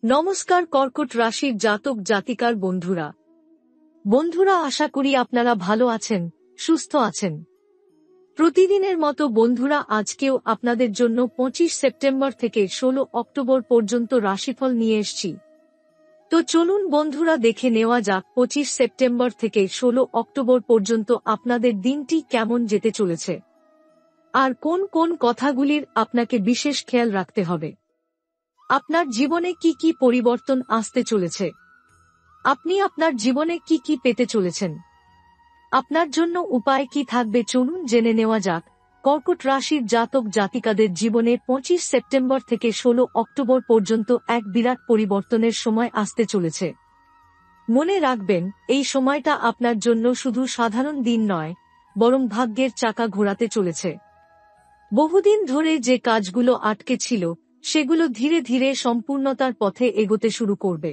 নমস্কার কর্কট রাশির জাতক জাতিকার বন্ধুরা আশা করি আপনারা ভালো আছেন, সুস্থ আছেন। প্রতিদিনের মতো বন্ধুরা আজকেও আপনাদের জন্য 25 সেপ্টেম্বর থেকে 16 অক্টোবর পর্যন্ত রাশিফল নিয়ে এসেছি। তো চলুন বন্ধুরা দেখে নেওয়া যাক 25 সেপ্টেম্বর থেকে 16 অক্টোবর পর্যন্ত আপনাদের দিনটি কেমন যেতে চলেছে, আর কোন কোন কথাগুলির আপনাকে বিশেষ খেয়াল রাখতে হবে। আপনার জীবনে কি কি পরিবর্তন আসতে চলেছে, আপনি আপনার জীবনে কি কি পেতে চলেছেন, আপনার জন্য উপায় কি থাকবে, চলুন জেনে নেওয়া যাক। কর্কট রাশির জাতক জাতিকাদের জীবনে 25 সেপ্টেম্বর থেকে 16 অক্টোবর পর্যন্ত এক বিরাট পরিবর্তনের সময় আসতে চলেছে। মনে রাখবেন, এই সময়টা আপনার জন্য শুধু সাধারণ দিন নয়, বরং ভাগ্যের চাকা ঘোরাতে চলেছে। বহুদিন ধরে যে কাজগুলো আটকে ছিল, সেগুলো ধীরে ধীরে সম্পূর্ণতার পথে এগোতে শুরু করবে।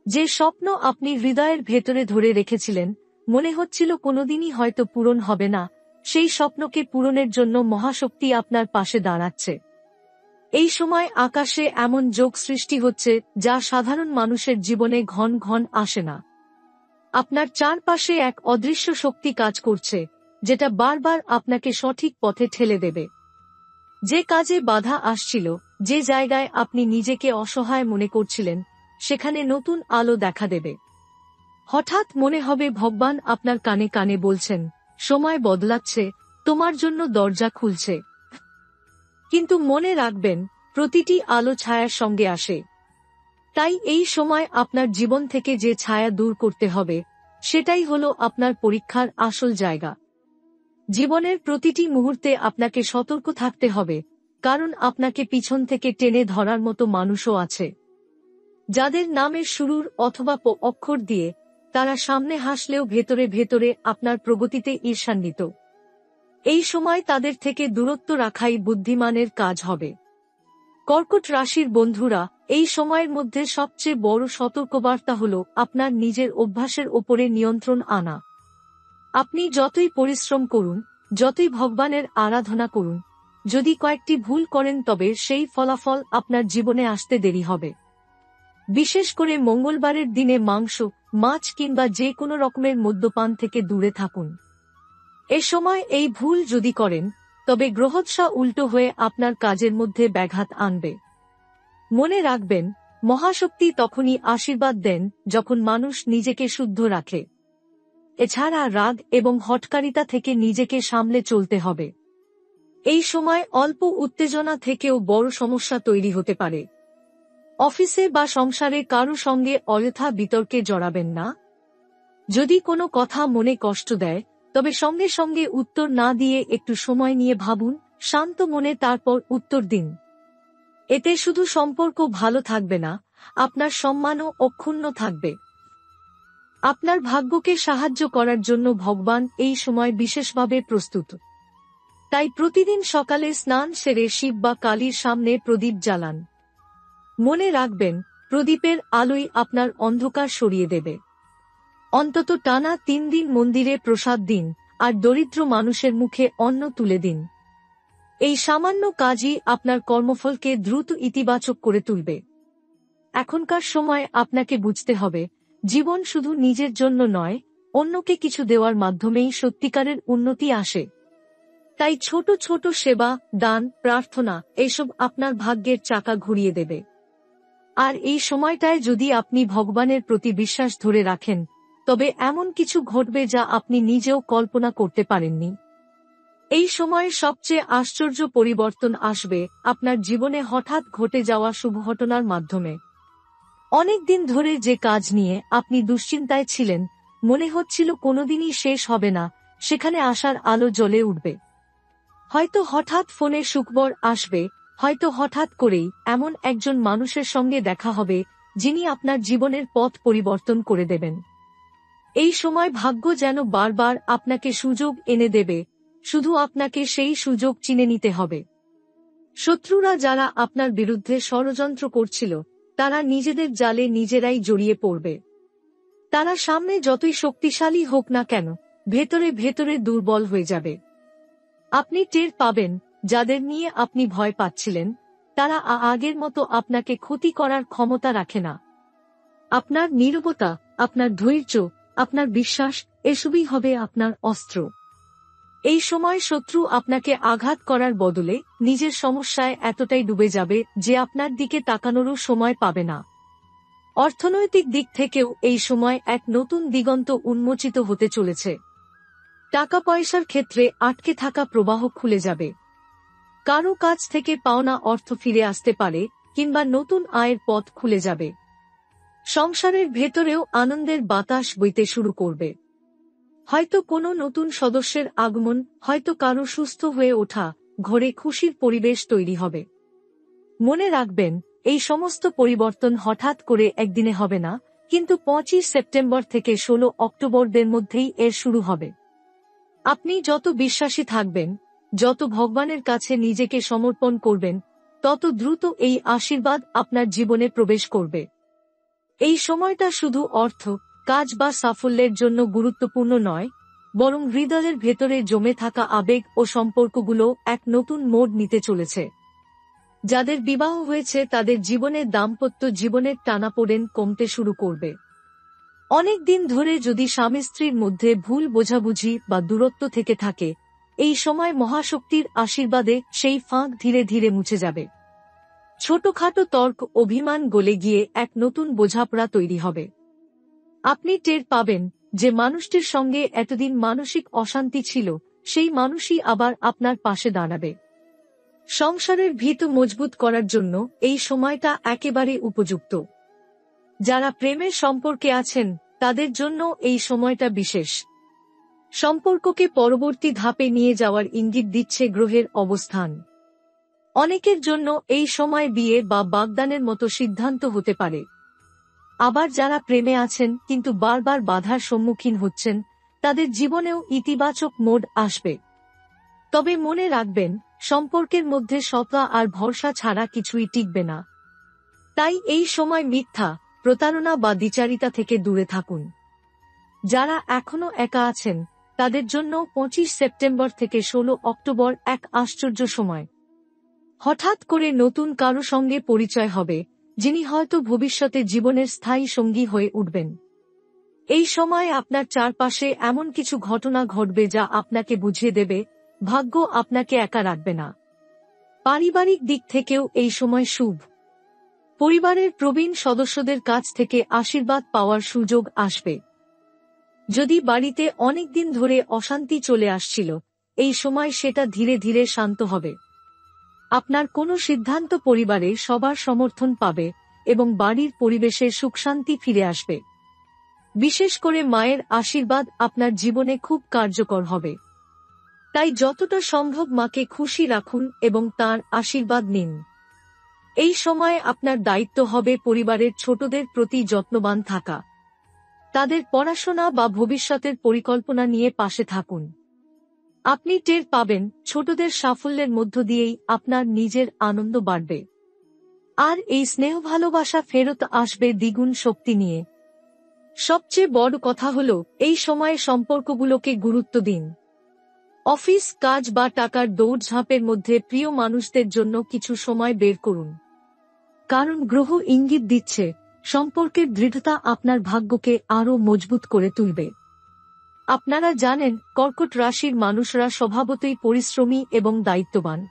যে স্বপ্ন আপনি হৃদয়ের ভেতরে ধরে রেখেছিলেন, মনে হচ্ছিল কোনোদিনই হয়তো পূরণ হবে না, সেই স্বপ্নকে পূরণের জন্য মহাশক্তি আপনার পাশে দাঁড়াচ্ছে। এই সময় আকাশে এমন যোগ সৃষ্টি হচ্ছে যা সাধারণ মানুষের জীবনে ঘন ঘন আসে না। আপনার চারপাশে এক অদৃশ্য শক্তি কাজ করছে, যেটা বারবার আপনাকে সঠিক পথে ঠেলে দেবে। যে কাজে বাধা আসছিল, যে জায়গায় আপনি নিজেকে অসহায় মনে করছিলেন, সেখানে নতুন আলো দেখা দেবে। হঠাৎ মনে হবে ভগবান আপনার কানে কানে বলছেন, সময় বদলাচ্ছে, তোমার জন্য দরজা খুলছে। কিন্তু মনে রাখবেন, প্রতিটি আলো ছায়ার সঙ্গে আসে। তাই এই সময় আপনার জীবন থেকে যে ছায়া দূর করতে হবে, সেটাই হলো আপনার পরীক্ষার আসল জায়গা। জীবনের প্রতিটি মুহূর্তে আপনাকে সতর্ক থাকতে হবে, কারণ আপনাকে পিছন থেকে টেনে ধরার মতো মানুষও আছে, যাদের নামের শুরুর অথবা প অক্ষর দিয়ে তারা সামনে হাসলেও ভেতরে ভেতরে আপনার প্রগতিতে ঈর্ষান্বিত। এই সময় তাদের থেকে দূরত্ব রাখাই বুদ্ধিমানের কাজ হবে। কর্কট রাশির বন্ধুরা, এই সময়ের মধ্যে সবচেয়ে বড় সতর্কবার্তা হল আপনার নিজের অভ্যাসের ওপরে নিয়ন্ত্রণ আনা। আপনি যতই পরিশ্রম করুন, যতই ভগবানের আরাধনা করুন, যদি কয়েকটি ভুল করেন তবে সেই ফলাফল আপনার জীবনে আসতে দেরি হবে। বিশেষ করে মঙ্গলবারের দিনে মাংস, মাছ কিংবা যে কোনো রকমের মদ্যপান থেকে দূরে থাকুন। এ সময় এই ভুল যদি করেন, তবে গ্রহদশা উল্টো হয়ে আপনার কাজের মধ্যে ব্যাঘাত আনবে। মনে রাখবেন, মহাশক্তি তখনই আশীর্বাদ দেন যখন মানুষ নিজেকে শুদ্ধ রাখে। এছাড়া রাগ এবং হঠকারিতা থেকে নিজেকে সামলে চলতে হবে। এই সময় অল্প উত্তেজনা থেকেও বড় সমস্যা তৈরি হতে পারে। অফিসে বা সংসারে কারো সঙ্গে অযথা বিতর্কে জড়াবেন না। যদি কোনো কথা মনে কষ্ট দেয়, তবে সঙ্গে সঙ্গে উত্তর না দিয়ে একটু সময় নিয়ে ভাবুন, শান্ত মনে তারপর উত্তর দিন। এতে শুধু সম্পর্ক ভালো থাকবে না, আপনার সম্মানও অক্ষুণ্ণ থাকবে। আপনার ভাগ্যকে সাহায্য করার জন্য ভগবান এই সময় বিশেষভাবে প্রস্তুত। তাই প্রতিদিন সকালে স্নান সেরে শিব বা কালীর সামনে প্রদীপ জ্বালান। মনে রাখবেন, প্রদীপের আলোই আপনার অন্ধকার সরিয়ে দেবে। অন্তত টানা 3 দিন মন্দিরে প্রসাদ দিন, আর দরিদ্র মানুষের মুখে অন্ন তুলে দিন। এই সামান্য কাজই আপনার কর্মফলকে দ্রুত ইতিবাচক করে তুলবে। এখনকার সময় আপনাকে বুঝতে হবে, জীবন শুধু নিজের জন্য নয়, অন্যকে কিছু দেওয়ার মাধ্যমেই সত্যিকারের উন্নতি আসে। তাই ছোট ছোট সেবা, দান, প্রার্থনা এসব আপনার ভাগ্যের চাকা ঘুরিয়ে দেবে। আর এই সময়টায় যদি আপনি ভগবানের প্রতি বিশ্বাস ধরে রাখেন, তবে এমন কিছু ঘটবে যা আপনি নিজেও কল্পনা করতে পারেননি। এই সময়ে সবচেয়ে আশ্চর্য পরিবর্তন আসবে আপনার জীবনে হঠাৎ ঘটে যাওয়া শুভ ঘটনার মাধ্যমে। অনেকদিন ধরে যে কাজ নিয়ে আপনি দুশ্চিন্তায় ছিলেন, মনে হচ্ছিল কোনোদিনই শেষ হবে না, সেখানে আশার আলো জ্বলে উঠবে। হয়তো হঠাৎ ফোনে সুখবর আসবে, হয়তো হঠাৎ করেই এমন একজন মানুষের সঙ্গে দেখা হবে যিনি আপনার জীবনের পথ পরিবর্তন করে দেবেন। এই সময় ভাগ্য যেন বারবার আপনাকে সুযোগ এনে দেবে, শুধু আপনাকে সেই সুযোগ চিনে নিতে হবে। শত্রুরা যারা আপনার বিরুদ্ধে ষড়যন্ত্র করছিল, তারা নিজেদের জালে নিজেরাই জড়িয়ে পড়বে। তারা সামনে যতই শক্তিশালী হোক না কেন, ভেতরে ভেতরে দুর্বল হয়ে যাবে। আপনি টের পাবেন, যাদের নিয়ে আপনি ভয় পাচ্ছিলেন, তারা আগের মতো আপনাকে ক্ষতি করার ক্ষমতা রাখে না। আপনার নীরবতা, আপনার ধৈর্য, আপনার বিশ্বাস এসবই হবে আপনার অস্ত্র। এই সময় শত্রু আপনাকে আঘাত করার বদলে নিজের সমস্যায় এতটাই ডুবে যাবে যে আপনার দিকে তাকানোরও সময় পাবে না। অর্থনৈতিক দিক থেকেও এই সময় এক নতুন দিগন্ত উন্মোচিত হতে চলেছে। টাকা পয়সার ক্ষেত্রে আটকে থাকা প্রবাহ খুলে যাবে। কারো কাছ থেকে পাওনা অর্থ ফিরে আসতে পারে কিংবা নতুন আয়ের পথ খুলে যাবে। সংসারের ভেতরেও আনন্দের বাতাস বইতে শুরু করবে। হয়তো কোনো নতুন সদস্যের আগমন, হয়তো কারো সুস্থ হয়ে ওঠা, ঘরে খুশির পরিবেশ তৈরি হবে। মনে রাখবেন, এই সমস্ত পরিবর্তন হঠাৎ করে একদিনে হবে না, কিন্তু 25 সেপ্টেম্বর থেকে 16 অক্টোবরের মধ্যেই এর শুরু হবে। আপনি যত বিশ্বাসী থাকবেন, যত ভগবানের কাছে নিজেকে সমর্পণ করবেন, তত দ্রুত এই আশীর্বাদ আপনার জীবনে প্রবেশ করবে। এই সময়টা শুধু অর্থ, কাজ বা সাফল্যের জন্য গুরুত্বপূর্ণ নয়, বরং হৃদয়ের ভেতরে জমে থাকা আবেগ ও সম্পর্কগুলো এক নতুন মোড় নিতে চলেছে। যাদের বিবাহ হয়েছে তাদের জীবনে দাম্পত্য জীবনের টানাপোড়েন কমতে শুরু করবে। অনেক দিন ধরে যদি স্বামী স্ত্রীর মধ্যে ভুল বোঝাবুঝি বা দূরত্ব থেকে থাকে, এই সময় মহাশক্তির আশীর্বাদে সেই ফাঁক ধীরে ধীরে মুছে যাবে। ছোটখাটো তর্ক অভিমান গলে গিয়ে এক নতুন বোঝাপড়া তৈরি হবে। আপনি টের পাবেন যে মানুষটির সঙ্গে এতদিন মানসিক অশান্তি ছিল, সেই মানুষই আবার আপনার পাশে দাঁড়াবে। সংসারের ভিত মজবুত করার জন্য এই সময়টা একেবারে উপযুক্ত। যারা প্রেমের সম্পর্কে আছেন তাদের জন্য এই সময়টা বিশেষ। সম্পর্ককে পরবর্তী ধাপে নিয়ে যাওয়ার ইঙ্গিত দিচ্ছে গ্রহের অবস্থান। অনেকের জন্য এই সময় বিয়ে বা বাগদানের মতো সিদ্ধান্ত হতে পারে। আবার যারা প্রেমে আছেন কিন্তু বারবার বাধার সম্মুখীন হচ্ছেন, তাদের জীবনেও ইতিবাচক মোড় আসবে। তবে মনে রাখবেন, সম্পর্কের মধ্যে সততা আর ভরসা ছাড়া কিছুই টিকবে না। তাই এই সময় মিথ্যা, প্রতারণা বা দ্বিচারিতা থেকে দূরে থাকুন। যারা এখনো একা আছেন তাদের জন্য 25 সেপ্টেম্বর থেকে 16 অক্টোবর এক আশ্চর্য সময়। হঠাৎ করে নতুন কারো সঙ্গে পরিচয় হবে, যিনি হয়তো ভবিষ্যতে জীবনের স্থায়ী সঙ্গী হয়ে উঠবেন। এই সময় আপনার চারপাশে এমন কিছু ঘটনা ঘটবে যা আপনাকে বুঝিয়ে দেবে, ভাগ্য আপনাকে একা রাখবে না। পারিবারিক দিক থেকেও এই সময় শুভ। পরিবারের প্রবীণ সদস্যদের কাছ থেকে আশীর্বাদ পাওয়ার সুযোগ আসবে। যদি বাড়িতে অনেকদিন ধরে অশান্তি চলে আসছিল, এই সময় সেটা ধীরে ধীরে শান্ত হবে। আপনার কোনো সিদ্ধান্ত পরিবারে সবার সমর্থন পাবে এবং বাড়ির পরিবেশে সুখশান্তি ফিরে আসবে। বিশেষ করে মায়ের আশীর্বাদ আপনার জীবনে খুব কার্যকর হবে। তাই যতটা সম্ভব মাকে খুশি রাখুন এবং তাঁর আশীর্বাদ নিন। এই সময় আপনার দায়িত্ব হবে পরিবারের ছোটদের প্রতি যত্নবান থাকা। তাদের পড়াশোনা বা ভবিষ্যতের পরিকল্পনা নিয়ে পাশে থাকুন। আপনি টের পাবেন, ছোটদের সাফল্যের মধ্য দিয়েই আপনার নিজের আনন্দ বাড়বে। আর এই স্নেহ ভালোবাসা ফেরত আসবে দ্বিগুণ শক্তি নিয়ে। সবচেয়ে বড় কথা হলো, এই সময়ে সম্পর্কগুলোকে গুরুত্ব দিন। অফিস কাজ বা টাকার দৌড়ঝাঁপের মধ্যে প্রিয় মানুষদের জন্য কিছু সময় বের করুন। কারণ গ্রহ ইঙ্গিত দিচ্ছে, সম্পর্কের দৃঢ়তা আপনার ভাগ্যকে আরও মজবুত করে তুলবে। আপনারা জানেন, কর্কট রাশির মানুষরা স্বভাবতই পরিশ্রমী এবং দায়িত্ববান।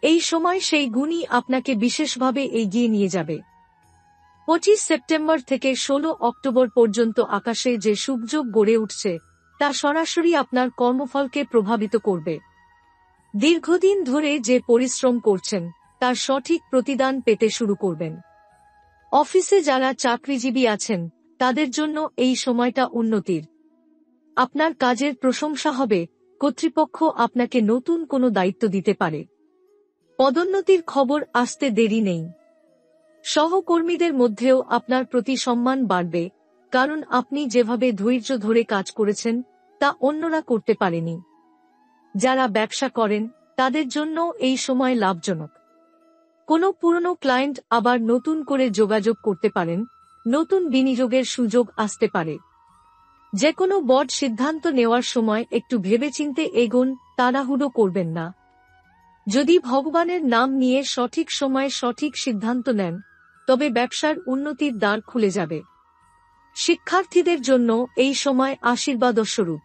এই সময় সেই গুণই আপনাকে বিশেষভাবে এগিয়ে নিয়ে যাবে। 25 সেপ্টেম্বর থেকে 16 অক্টোবর পর্যন্ত আকাশে যে শুভযোগ গড়ে উঠছে, তা সরাসরি আপনার কর্মফলকে প্রভাবিত করবে। দীর্ঘদিন ধরে যে পরিশ্রম করছেন, তার সঠিক প্রতিদান পেতে শুরু করবেন। অফিসে যারা চাকরিজীবী আছেন তাদের জন্য এই সময়টা উন্নতির। আপনার কাজের প্রশংসা হবে, কর্তৃপক্ষ আপনাকে নতুন কোনো দায়িত্ব দিতে পারে। পদোন্নতির খবর আসতে দেরি নেই। সহকর্মীদের মধ্যেও আপনার প্রতি সম্মান বাড়বে, কারণ আপনি যেভাবে ধৈর্য ধরে কাজ করেছেন তা অন্যরা করতে পারেনি। যারা ব্যবসা করেন তাদের জন্য এই সময় লাভজনক। কোনো পুরনো ক্লায়েন্ট আবার নতুন করে যোগাযোগ করতে পারেন, নতুন বিনিয়োগের সুযোগ আসতে পারে। যে কোনো বড় সিদ্ধান্ত নেওয়ার সময় একটু ভেবেচিন্তে এগোন, তাড়াহুড়ো করবেন না। যদি ভগবানের নাম নিয়ে সঠিক সময়ে সঠিক সিদ্ধান্ত নেন তবে ব্যবসার উন্নতির দ্বার খুলে যাবে। শিক্ষার্থীদের জন্য এই সময় আশীর্বাদস্বরূপ।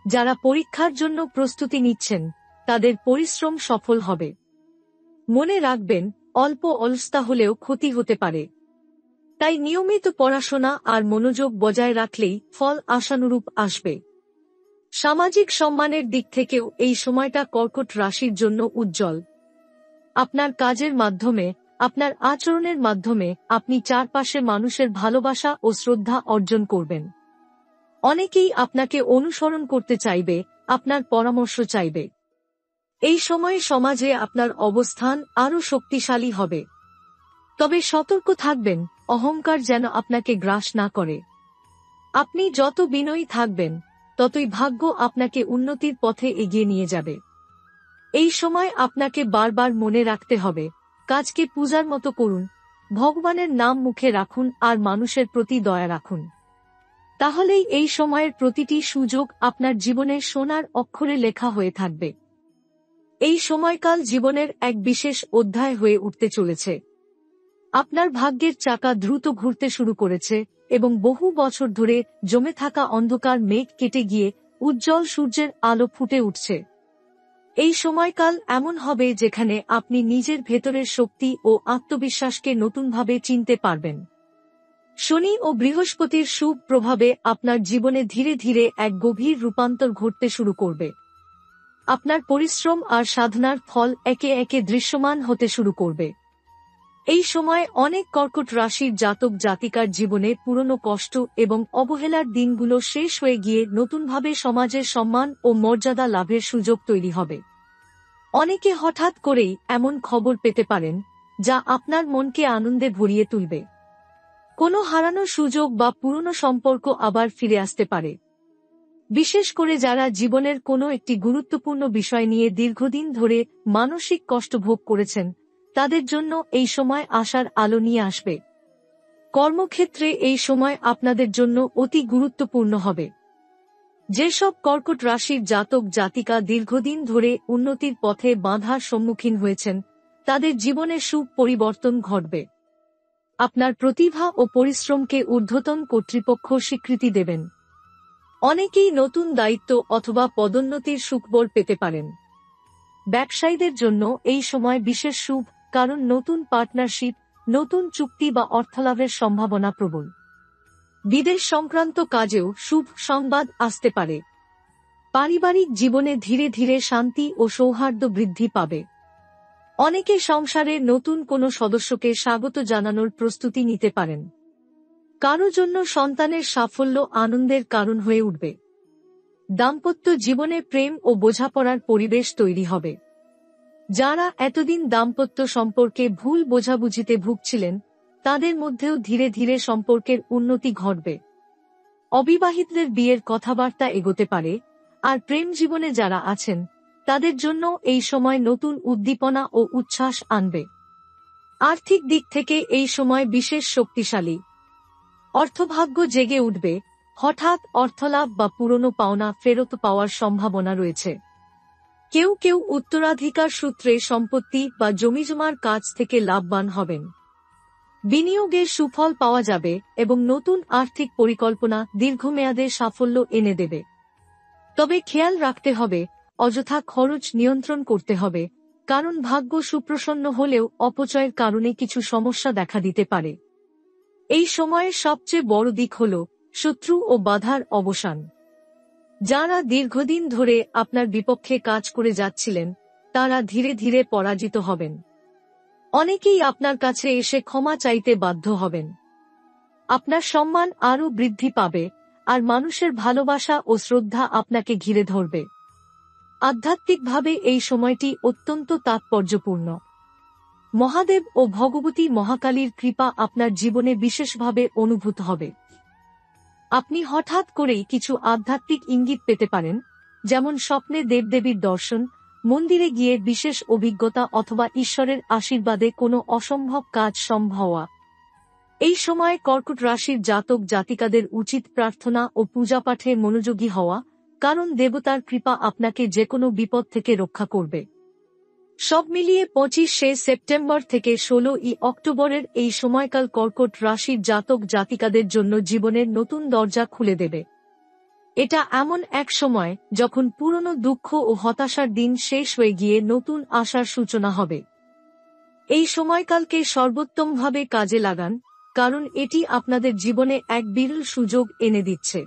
যারা পরীক্ষার জন্য প্রস্তুতি নিচ্ছেন তাদের পরিশ্রম সফল হবে। মনে রাখবেন, অল্প অলসতা হলেও ক্ষতি হতে পারে, তাই নিয়মিত পড়াশোনা আর মনোযোগ বজায় রাখলেই ফল আশানুরূপ আসবে। সামাজিক সম্মানের দিক থেকেও এই সময়টা কর্কট রাশির জন্য উজ্জ্বল। আপনার কাজের মাধ্যমে, আপনার আচরণের মাধ্যমে আপনি চারপাশে মানুষের ভালোবাসা ও শ্রদ্ধা অর্জন করবেন। অনেকেই আপনাকে অনুসরণ করতে চাইবে, আপনার পরামর্শ চাইবে। এই সময়ে সমাজে আপনার অবস্থান আরও শক্তিশালী হবে। তবে সতর্ক থাকবেন, অহংকার যেন আপনাকে গ্রাস না করে। আপনি যত বিনয়ী থাকবেন ততই ভাগ্য আপনাকে উন্নতির পথে এগিয়ে নিয়ে যাবে। এই সময় আপনাকে বারবার মনে রাখতে হবে, কাজকে পূজার মতো করুন, ভগবানের নাম মুখে রাখুন আর মানুষের প্রতি দয়া রাখুন। তাহলেই এই সময়ের প্রতিটি সুযোগ আপনার জীবনে সোনার অক্ষরে লেখা হয়ে থাকবে। এই সময়কাল জীবনের এক বিশেষ অধ্যায় হয়ে উঠতে চলেছে। আপনার ভাগ্যের চাকা দ্রুত ঘুরতে শুরু করেছে এবং বহু বছর ধরে জমে থাকা অন্ধকার মেঘ কেটে গিয়ে উজ্জ্বল সূর্যের আলো ফুটে উঠছে। এই সময়কাল এমন হবে যেখানে আপনি নিজের ভেতরের শক্তি ও আত্মবিশ্বাসকে নতুনভাবে চিনতে পারবেন। শনি ও বৃহস্পতির শুভ প্রভাবে আপনার জীবনে ধীরে ধীরে এক গভীর রূপান্তর ঘটতে শুরু করবে। আপনার পরিশ্রম আর সাধনার ফল একে একে দৃশ্যমান হতে শুরু করবে। এই সময় অনেক কর্কট রাশির জাতক জাতিকার জীবনে পুরনো কষ্ট এবং অবহেলার দিনগুলো শেষ হয়ে গিয়ে নতুনভাবে সমাজের সম্মান ও মর্যাদা লাভের সুযোগ তৈরি হবে। অনেকে হঠাৎ করেই এমন খবর পেতে পারেন যা আপনার মনকে আনন্দে ভরিয়ে তুলবে। কোনো হারানো সুযোগ বা পুরনো সম্পর্ক আবার ফিরে আসতে পারে। বিশেষ করে যারা জীবনের কোনো একটি গুরুত্বপূর্ণ বিষয় নিয়ে দীর্ঘদিন ধরে মানসিক কষ্ট ভোগ করেছেন, তাদের জন্য এই সময় আশার আলো নিয়ে আসবে। কর্মক্ষেত্রে এই সময় আপনাদের জন্য অতি গুরুত্বপূর্ণ হবে। যেসব কর্কট রাশির জাতক জাতিকা দীর্ঘদিন ধরে উন্নতির পথে বাধার সম্মুখীন হয়েছেন, তাদের জীবনে শুভ পরিবর্তন ঘটবে। আপনার প্রতিভা ও পরিশ্রমকে ঊর্ধ্বতন কর্তৃপক্ষ স্বীকৃতি দেবেন। অনেকেই নতুন দায়িত্ব অথবা পদোন্নতির সুখবর পেতে পারেন। ব্যবসায়ীদের জন্য এই সময় বিশেষ শুভ, কারণ নতুন পার্টনারশিপ, নতুন চুক্তি বা অর্থলাভের সম্ভাবনা প্রবল। বিদেশ সংক্রান্ত কাজেও শুভ সংবাদ আসতে পারে। পারিবারিক জীবনে ধীরে ধীরে শান্তি ও সৌহার্দ্য বৃদ্ধি পাবে। অনেকে সংসারে নতুন কোনো সদস্যকে স্বাগত জানানোর প্রস্তুতি নিতে পারেন। কারো জন্য সন্তানের সাফল্য আনন্দের কারণ হয়ে উঠবে। দাম্পত্য জীবনে প্রেম ও বোঝাপড়ার পরিবেশ তৈরি হবে। যারা এতদিন দাম্পত্য সম্পর্কে ভুল বোঝাবুঝিতে ভুগছিলেন, তাদের মধ্যেও ধীরে ধীরে সম্পর্কের উন্নতি ঘটবে। অবিবাহিতদের বিয়ের কথাবার্তা এগোতে পারে, আর প্রেম জীবনে যারা আছেন তাদের জন্য এই সময় নতুন উদ্দীপনা ও উচ্ছ্বাস আনবে। আর্থিক দিক থেকে এই সময় বিশেষ শক্তিশালী। অর্থভাগ্য জেগে উঠবে, হঠাৎ অর্থলাভ বা পুরনো পাওনা ফেরত পাওয়ার সম্ভাবনা রয়েছে। কেউ কেউ উত্তরাধিকার সূত্রে সম্পত্তি বা জমিজমার কাজ থেকে লাভবান হবেন। বিনিয়োগের সুফল পাওয়া যাবে এবং নতুন আর্থিক পরিকল্পনা দীর্ঘমেয়াদে সাফল্য এনে দেবে। তবে খেয়াল রাখতে হবে, অযথা খরচ নিয়ন্ত্রণ করতে হবে, কারণ ভাগ্য সুপ্রসন্ন হলেও অপচয়ের কারণে কিছু সমস্যা দেখা দিতে পারে। এই সময়ের সবচেয়ে বড় দিক হল শত্রু ও বাধার অবসান। যারা দীর্ঘদিন ধরে আপনার বিপক্ষে কাজ করে যাচ্ছিলেন, তারা ধীরে ধীরে পরাজিত হবেন। অনেকেই আপনার কাছে এসে ক্ষমা চাইতে বাধ্য হবেন। আপনার সম্মান আরও বৃদ্ধি পাবে, আর মানুষের ভালোবাসা ও শ্রদ্ধা আপনাকে ঘিরে ধরবে। আধ্যাত্মিকভাবে এই সময়টি অত্যন্ত তাৎপর্যপূর্ণ। মহাদেব ও ভগবতী মহাকালীর কৃপা আপনার জীবনে বিশেষভাবে অনুভূত হবে। আপনি হঠাৎ করেই কিছু আধ্যাত্মিক ইঙ্গিত পেতে পারেন, যেমন স্বপ্নে দেবদেবীর দর্শন, মন্দিরে গিয়ে বিশেষ অভিজ্ঞতা অথবা ঈশ্বরের আশীর্বাদে কোনো অসম্ভব কাজ সম্ভব হওয়া। এই সময় কর্কট রাশির জাতক জাতিকাদের উচিত প্রার্থনা ও পূজাপাঠে মনোযোগী হওয়া, কারণ দেবতার কৃপা আপনাকে যেকোনো বিপদ থেকে রক্ষা করবে। সব মিলিয়ে 25শে সেপ্টেম্বর থেকে 16ই অক্টোবরের এই সময়কাল কর্কট রাশির জাতক জাতিকাদের জন্য জীবনের নতুন দরজা খুলে দেবে। এটা এমন এক সময় যখন পুরনো দুঃখ ও হতাশার দিন শেষ হয়ে গিয়ে নতুন আশার সূচনা হবে। এই সময়কালকে সর্বোত্তমভাবে কাজে লাগান, কারণ এটি আপনাদের জীবনে এক বিরল সুযোগ এনে দিচ্ছে।